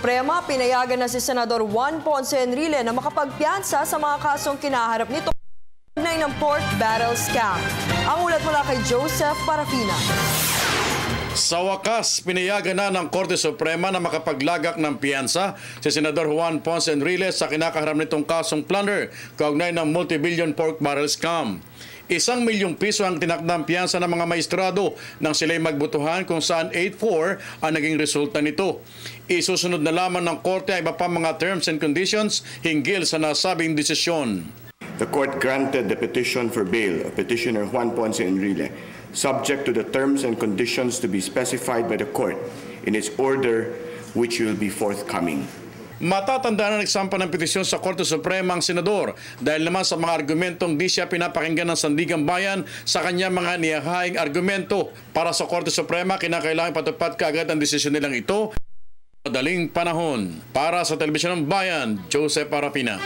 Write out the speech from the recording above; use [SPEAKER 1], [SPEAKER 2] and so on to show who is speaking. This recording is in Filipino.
[SPEAKER 1] Suprema, pinayagan na si Senador Juan Ponce Enrile na makapagpiyansa sa mga kasong kinaharap nito ng pork barrel scam. Ang ulat mula kay Joseph Parafina.
[SPEAKER 2] Sa wakas, pinayagan na ng Korte Suprema na makapaglagak ng piyansa si Senador Juan Ponce Enrile sa kinakaharap nitong kasong plunder kaugnay ng multi-billion pork barrel scam. 1 milyong piso ang tinakdang piyansa ng mga maestrado nang sila'y magbutuhan kung saan 8-4 ang naging resulta nito. Isusunod na lamang ng Korte ay iba pa mga terms and conditions hinggil sa nasabing desisyon.
[SPEAKER 3] The Court granted the petition for bail of Petitioner Juan Ponce Enrile, subject to the terms and conditions to be specified by the Court in its order which will be forthcoming.
[SPEAKER 2] Matatandaan na nagsampa ng petisyon sa Korte Suprema ang Senador dahil naman sa mga argumentong di siya pinapakinggan ng Sandigang Bayan sa kanyang mga niyahaing argumento. Para sa Korte Suprema, kinakailangan patupad kaagad ang desisyon nilang ito. Madaling panahon. Para sa Telebisyon ng Bayan, Joseph Parafina.